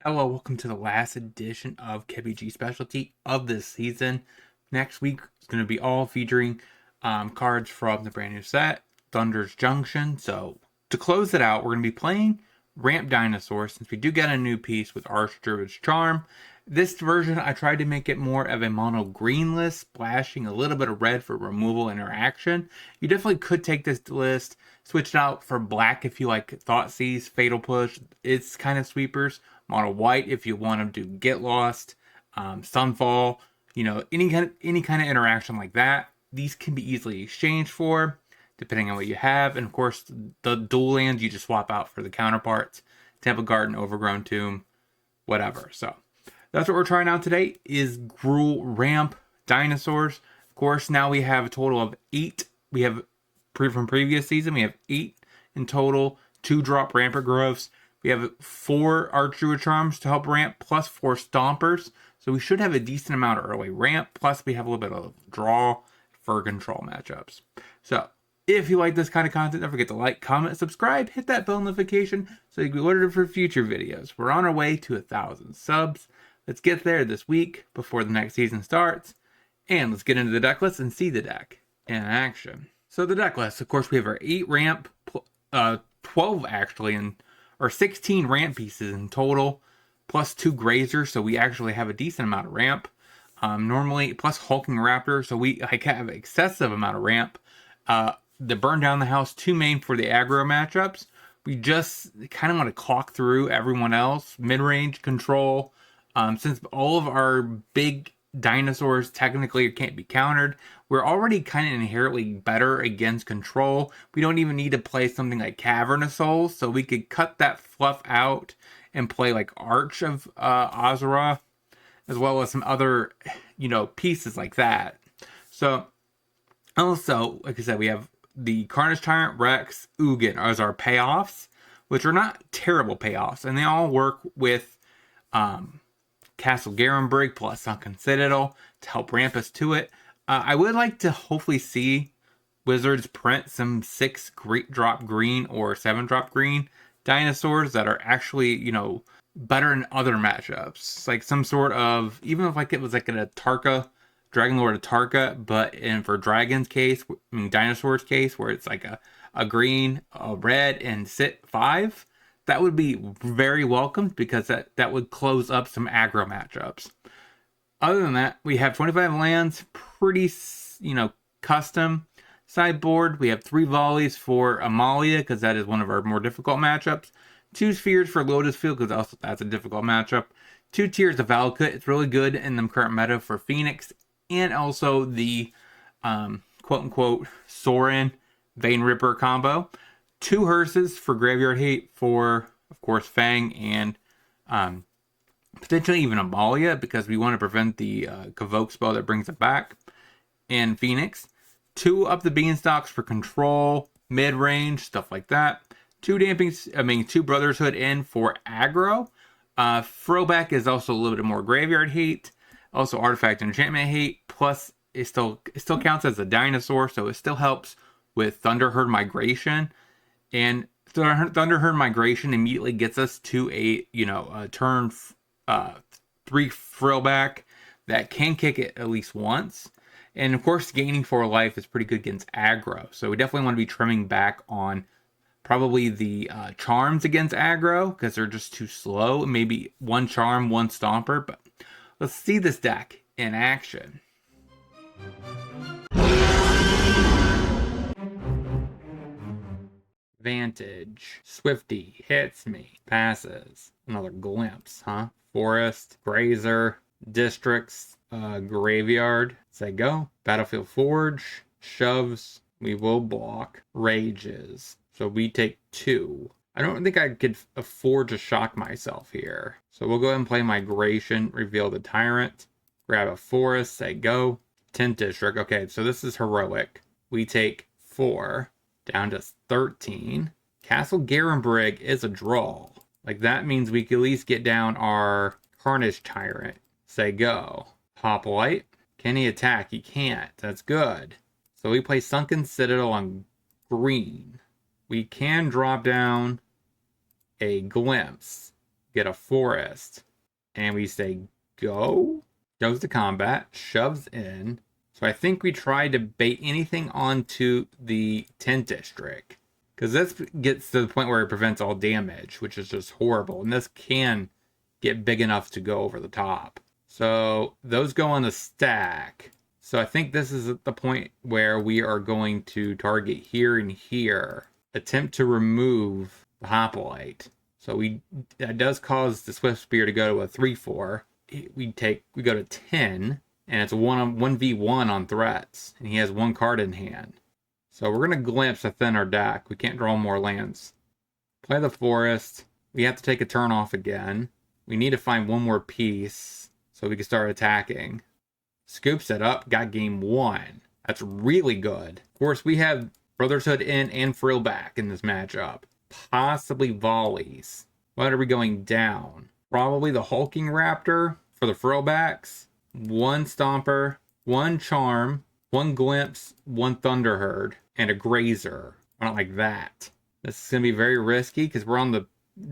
Hello, welcome to the last edition of KebbieG Specialty of this season. Next week is going to be all featuring cards from the brand new set, Thunder's Junction. So to close it out, we're going to be playing Ramp Dinosaur since we do get a new piece with Archdruid's Charm. This version, I tried to make it more of a mono green list, splashing a little bit of red for removal interaction. You definitely could take this list, switch it out for black if you like Thoughtseize, Fatal Push. It's kind of sweepers. Mono white if you want to do Get Lost, Sunfall, any kind of interaction like that. These can be easily exchanged for, depending on what you have. And of course, the dual lands you just swap out for the counterparts. Temple Garden, Overgrown Tomb, whatever. So that's what we're trying out today is Gruul Ramp Dinosaurs. Of course, now we have a total of 8. We have, from previous season, we have 8 in total. 2-drop Rampant Growths. We have 4 Archdruid Charms to help ramp, plus 4 Stompers. So we should have a decent amount of early ramp, plus we have a little bit of draw for control matchups. So if you like this kind of content, don't forget to like, comment, subscribe, hit that bell notification so you can be alerted for future videos. We're on our way to 1,000 subs. Let's get there this week before the next season starts. And let's get into the deck list and see the deck in action. So the deck list, of course, we have our 8 ramp, 12 actually, or 16 ramp pieces in total, plus 2 grazers, so we actually have a decent amount of ramp. Normally, plus Hulking Raptor, so we have excessive amount of ramp. The Burn Down the House 2 main for the aggro matchups. We just kind of want to clock through everyone else. Mid-range control. Since all of our big dinosaurs technically can't be countered, we're already kind of inherently better against control. We don't even need to play something like Cavern Souls, so we could cut that fluff out and play like Arch of Azura, as well as some other, pieces like that. So, also, like I said, we have the Carnage Tyrant, Rex, Ugin as our payoffs, which are not terrible payoffs, and they all work with Castle Garenbrig plus Sunken Citadel to help ramp us to it. I would like to hopefully see Wizards print some 6-drop green or 7-drop green dinosaurs that are actually, better in other matchups. Like some sort of, even if it was like in a Tarka, Dragon Lord Tarka, but for Dragon's case, Dinosaur's case, where it's like a green, a red, and sit 5. That would be very welcomed because that would close up some aggro matchups. Other than that, we have 25 lands, pretty, custom sideboard. We have 3 volleys for Amalia because that is one of our more difficult matchups. 2 spheres for Lotus Field because also that's a difficult matchup. 2 tiers of Valakut. It's really good in the current meta for Phoenix. And also the quote-unquote Sorin Vein Ripper combo. 2 hearses for Graveyard Hate for, of course, Fang and potentially even Amalia because we want to prevent the Convoke spell that brings it back. And Phoenix. 2 up the Beanstalks for control, mid-range, stuff like that. 2 Brotherhood in for aggro. Throwback is also a little bit more Graveyard Hate. Also Artifact and Enchantment Hate. Plus, it still counts as a dinosaur, so it still helps with Thunderherd Migration. And Thunderherd Migration immediately gets us to a turn 3 throwback that can kick it at least once. And of course, gaining 4 life is pretty good against aggro. So we definitely want to be trimming back on probably the charms against aggro because they're just too slow. Maybe 1 charm, 1 stomper. But let's see this deck in action. Vantage. Swifty hits me. Passes. Another glimpse, huh? Forest. Grazer. Districts. Graveyard. Say go. Battlefield Forge. Shoves. We will block. Rages. So we take 2. I don't think I could afford to shock myself here. So we'll go ahead and play Migration. Reveal the Tyrant. Grab a Forest. Say go. 10 District. Okay, so this is heroic. We take 4. Down to 13. Castle Garenbrig is a draw. That means we can at least get down our Carnage Tyrant. Say go. Hoplite. Can he attack? He can't. That's good. So we play Sunken Citadel on green. We can drop down a Glimpse. get a forest. And we say go. Goes to combat, shoves in. So I think we tried to bait anything onto the tent district. Because this gets to the point where it prevents all damage, which is just horrible. And this can get big enough to go over the top. So those go on the stack. So I think this is at the point where we are going to target here and here. Attempt to remove the hoplite. So that does cause the Swift Spear to go to a 3-4. We go to 10, and it's a 1v1 on threats. And he has one card in hand. So we're going to glimpse a thinner deck. We can't draw more lands. Play the forest. We have to take a turn off again. We need to find one more piece so we can start attacking. Scoops it up. Got game 1. That's really good. Of course, we have Brotherhood in and Frill back in this matchup. Possibly volleys. What are we going down? Probably the Hulking Raptor for the Frillbacks. 1 Stomper, 1 Charm, 1 Glimpse, 1 Thunderherd, and a Grazer. I don't like that. This is going to be very risky because we're on the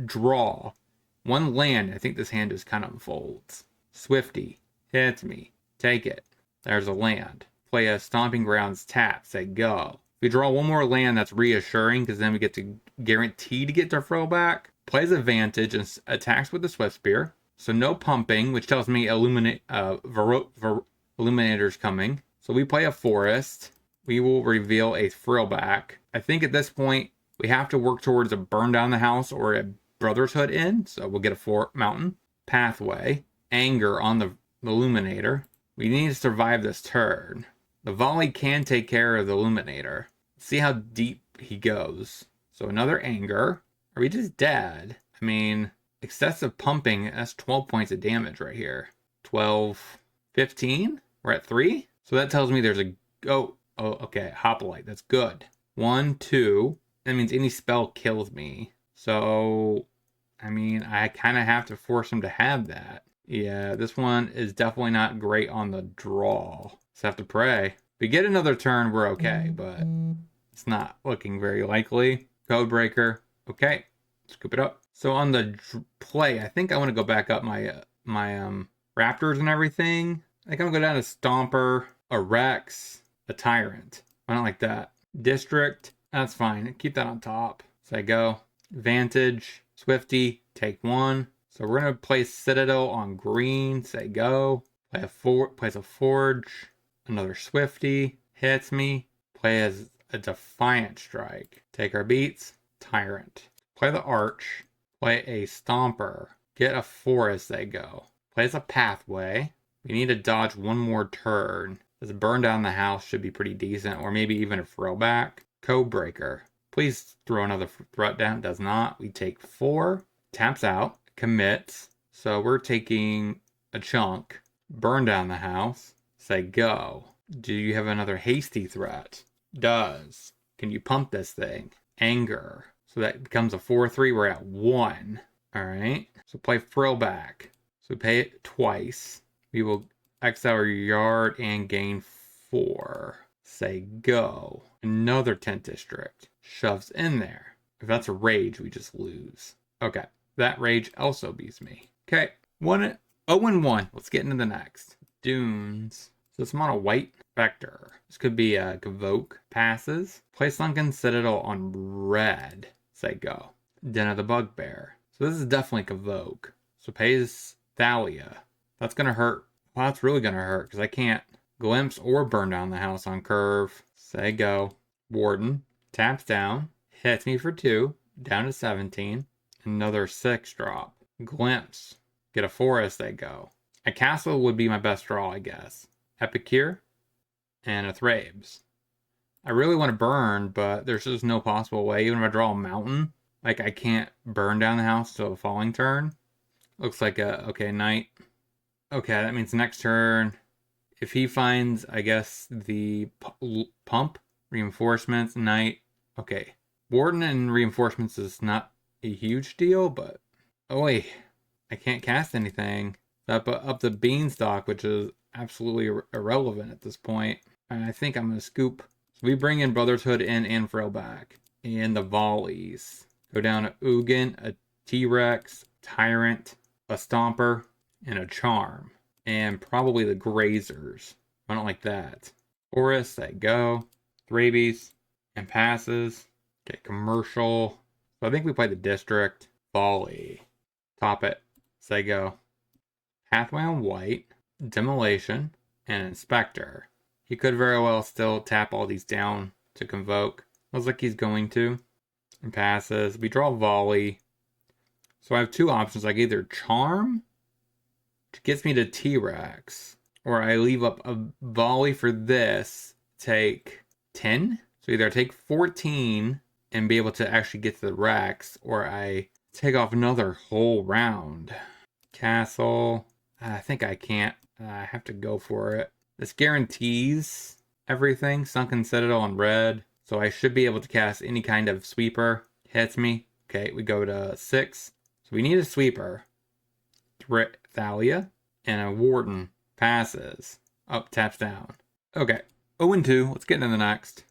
draw. 1 land. I think this hand just kind of unfolds. Swifty. Hits me. Take it. There's a land. Play a Stomping Grounds tap. Say go. If we draw 1 more land, that's reassuring because then we get to guarantee to get our Frill back. Plays advantage and attacks with the Swift Spear. So no pumping, which tells me Illuminator's coming. So we play a forest. We will reveal a Frill back. I think at this point, we have to work towards a burn down the house or a Brotherhood in. So we'll get a mountain. Pathway. Anger on the Illuminator. We need to survive this turn. The volley can take care of the Illuminator. See how deep he goes. So another anger. Are we just dead? I mean, excessive pumping, that's 12 points of damage right here. 12, 15? We're at 3? So that tells me there's a... Oh, okay. Hoplite. That's good. 1, 2. That means any spell kills me. So, I mean, I kind of have to force him to have that. Yeah, this one is definitely not great on the draw. Just have to pray. If we get another turn, we're okay, but it's not looking very likely. Codebreaker. Okay, scoop it up. So on the play, I think I want to go back up my Raptors and everything. I think I'm going to go down to Stomper, a Rex, a Tyrant. I don't like that. District, that's fine. Keep that on top. So I go. Vantage, Swifty, take 1. So we're going to play Citadel on green. Say go. Plays a Forge. Another Swifty. Hits me. Play as a Defiant Strike. Take our beats. Tyrant. Play the Arch. Play a Stomper. Get a Forest. They go. Plays a Pathway. We need to dodge 1 more turn. This burn down the house should be pretty decent. Or maybe even a Throwback. Codebreaker. Please throw another threat down. Does not. We take 4. Taps out. Commits. So we're taking a chunk. Burn down the house. Say go. Do you have another hasty threat? Does. Can you pump this thing? Anger. So that becomes a 4-3. We're at 1. Alright. So play Frill back. So pay it twice. We will X our yard and gain 4. Say go. Another tent district. Shoves in there. If that's a rage, we just lose. Okay. That rage also beats me. Okay. 0-1. Let's get into the next. Dunes. So it's on a white vector. This could be a Evoke. Passes. Play Sunken Citadel on red. Say go. Den of the Bugbear. So this is definitely Evoke. So pays Thalia. That's going to hurt. Well, that's really going to hurt because I can't glimpse or burn down the house on curve. Say go. Warden. Taps down. Hits me for 2. Down to 17. Another 6 drop. Glimpse. Get a forest. They go. A castle would be my best draw, I guess. Epicure. And a Thrabes. I really want to burn, but there's just no possible way. Even if I draw a mountain, like I can't burn down the house till the following turn. Looks like okay, knight. Okay, that means next turn. If he finds, I guess, the pump, reinforcements, knight. Okay. Warden and reinforcements is not a huge deal, but oh wait, I can't cast anything. Up the beanstalk, which is absolutely irrelevant at this point. And I think I'm gonna scoop. So we bring in Brotherhood in and Frill back. And the volleys. Go down to Ugin, a T-Rex, Tyrant, a Stomper, and a Charm. And probably the Grazers. I don't like that. Forest, they go. Thrabies, and passes. Okay, commercial. So I think we play the District. Volley. Top it. Say go. Pathway on white. Demolition. And Inspector. He could very well still tap all these down to convoke. Looks like he's going to. And passes. We draw Volley. So I have two options. Like either Charm, which gets me to T-Rex, or I leave up a Volley for this, take 10. So either I take 14 and be able to actually get to the Rex, or I take off another whole round. Castle. I think I can't. I have to go for it. This guarantees everything. Sunken Citadel on red. So I should be able to cast any kind of sweeper. Hits me. Okay, we go to 6. So we need a sweeper. Thalia and a Warden. Passes. Up, taps down. Okay. 0-2. Let's get into the next.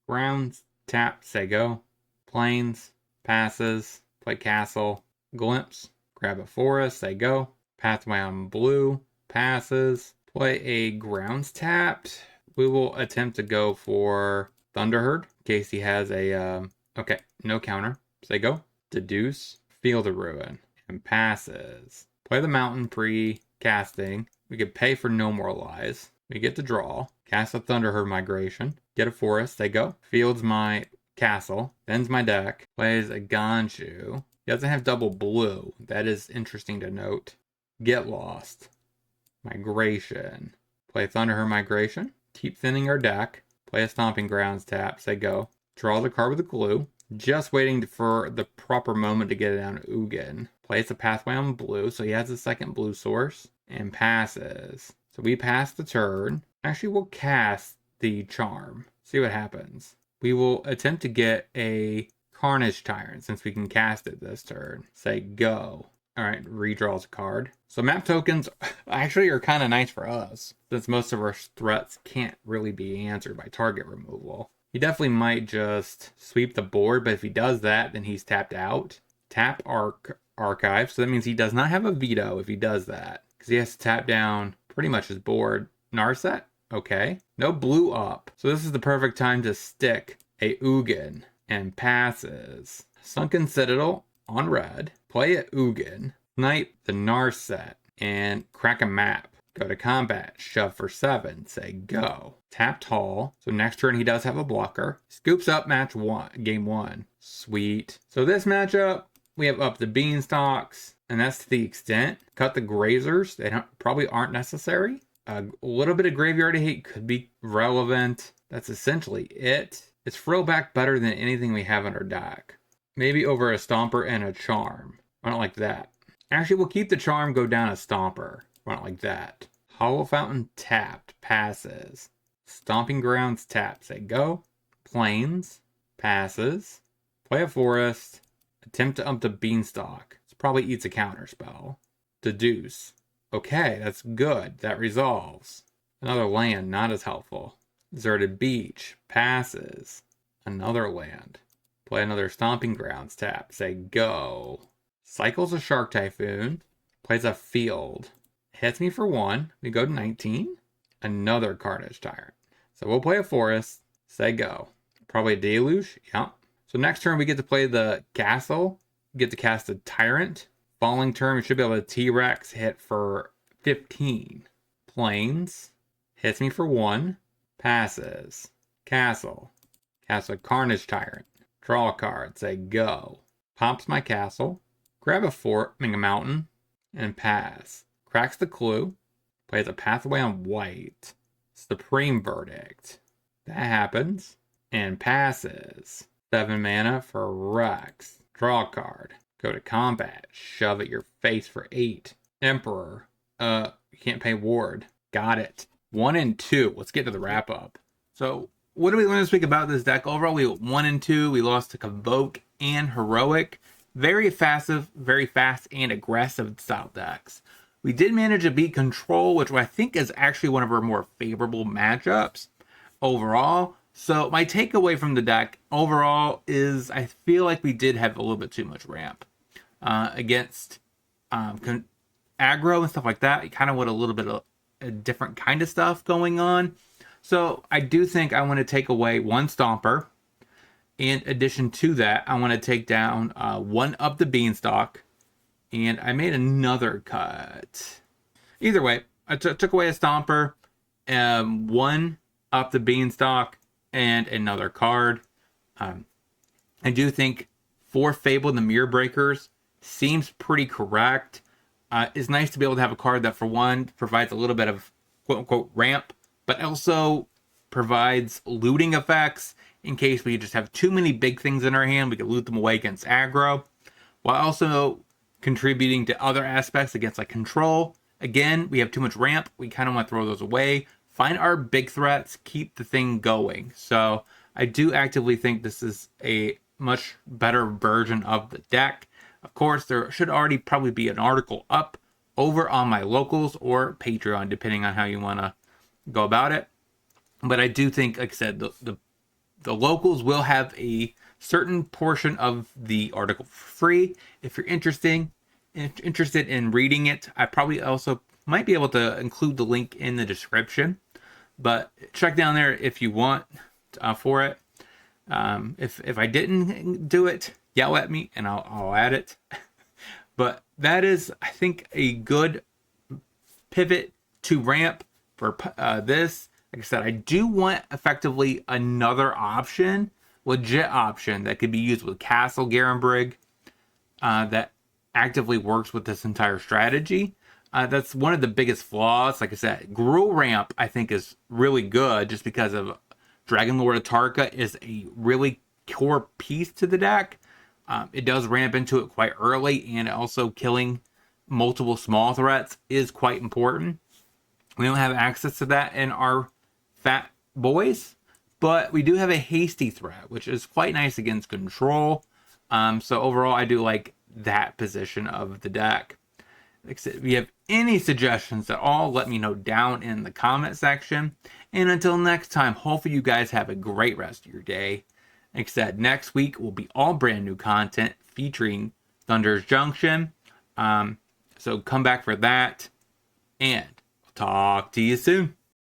Grounds. Tap. Say go. Plains. Passes. Play castle. Glimpse. Grab a forest. Say go. Pathway on blue. Passes. Play a grounds tapped. We will attempt to go for Thunderherd in case he has a okay, no counter. Say go. Deduce. Field of Ruin. And passes. Play the mountain pre-casting. We could pay for No More Lies. We get to draw. Cast a Thunderherd Migration. Get a forest. They go. Fields my castle. Ends my deck. Plays a Gonshu. He doesn't have double blue. That is interesting to note. Get Lost. Migration. Play Thunderherd Migration. Keep thinning our deck. Play a Stomping Grounds tap. Say go. Draw the card with a glue. Just waiting for the proper moment to get it down to Ugin. Plays a Pathway on blue, so he has a second blue source. And passes. So we pass the turn. Actually, we'll cast the Charm. See what happens. We will attempt to get a Carnage Tyrant since we can cast it this turn. Say go. Alright, redraws a card. So map tokens actually are kind of nice for us, since most of our threats can't really be answered by target removal. He definitely might just sweep the board, but if he does that, then he's tapped out. Tap archive, so that means he does not have a veto if he does that. Because he has to tap down pretty much his board. Narset? Okay. No blue up. So this is the perfect time to stick a Ugin and passes. Sunken Citadel on red. Play a Ugin. Snipe the Narset and crack a map. Go to combat. Shove for 7. Say go. Tap tall. So next turn he does have a blocker. Scoops up game 1. Sweet. So this matchup, we have up the Beanstalks. And that's to the extent. Cut the Grazers. They probably aren't necessary. A little bit of Graveyard Hate could be relevant. That's essentially it. It's throwback better than anything we have in our deck. Maybe over a Stomper and a Charm. I don't like that. Actually, we'll keep the Charm, go down a Stomper. I don't like that. Hollow Fountain tapped. Passes. Stomping Grounds tap. Say go. Plains. Passes. Play a Forest. Attempt to ump the Beanstalk. This probably eats a counter spell. Deduce. Okay, that's good. That resolves. Another land, not as helpful. Deserted Beach. Passes. Another land. Play another Stomping Grounds tap. Say go. Cycles a Shark Typhoon. Plays a Field. Hits me for 1. We go to 19. Another Carnage Tyrant. So we'll play a Forest. Say go. Probably a Deluge. Yep. So next turn we get to play the Castle. We get to cast a Tyrant. Following turn we should be able to T-Rex hit for 15. Plains. Hits me for 1. Passes. Castle. Cast a Carnage Tyrant. Draw a card. Say go. Pops my castle. Grab a fort, make a mountain. And pass. Cracks the clue. Plays a Pathway on white. Supreme Verdict. That happens. And passes. 7 mana for Rex. Draw a card. Go to combat. Shove at your face for 8. Emperor. You can't pay Ward. Got it. 1-2. Let's get to the wrap up. So, what do we learn this week about this deck? Overall, we went 1-2. We lost to Convoke and Heroic. Very fast and aggressive style decks. We did manage to beat Control, which I think is actually one of our more favorable matchups overall. So my takeaway from the deck overall is I feel like we did have a little bit too much ramp. against aggro and stuff like that. You kind of want a little bit of a different kind of stuff going on. So I do think I want to take away one Stomper. In addition to that, I want to take down one of the Beanstalk. And I made another cut. Either way, I took away a Stomper, one up the Beanstalk, and another card. I do think 4 Fable the Mirror Breakers seems pretty correct. It's nice to be able to have a card that, for one, provides a little bit of quote-unquote ramp, but also provides looting effects in case we just have too many big things in our hand. We can loot them away against aggro, while also contributing to other aspects against like control. Again, we have too much ramp. We kind of want to throw those away. Find our big threats, keep the thing going. So I do actively think this is a much better version of the deck. Of course, there should already probably be an article up over on my locals or Patreon, depending on how you want to go about it. But I do think, like I said, the locals will have a certain portion of the article for free. If you're interested in reading it, I probably also might be able to include the link in the description. But check down there if you want for it. If I didn't do it, yell at me and I'll add it. But that is, I think, a good pivot to ramp for this. Like I said, I do want effectively another option, legit option, that could be used with Castle Garenbrig that actively works with this entire strategy. That's one of the biggest flaws. Like I said, Gruul Ramp, I think, is really good just because of Dragon Lord Atarka is a really core piece to the deck. It does ramp into it quite early, and also killing multiple small threats is quite important. We don't have access to that in our fat boys, but we do have a hasty threat, which is quite nice against control. So overall, I do like that position of the deck. Like I said, if you have any suggestions at all, let me know down in the comment section. And until next time, hopefully you guys have a great rest of your day. Like I said, next week will be all brand new content featuring Thunder's Junction. So come back for that. And I'll talk to you soon.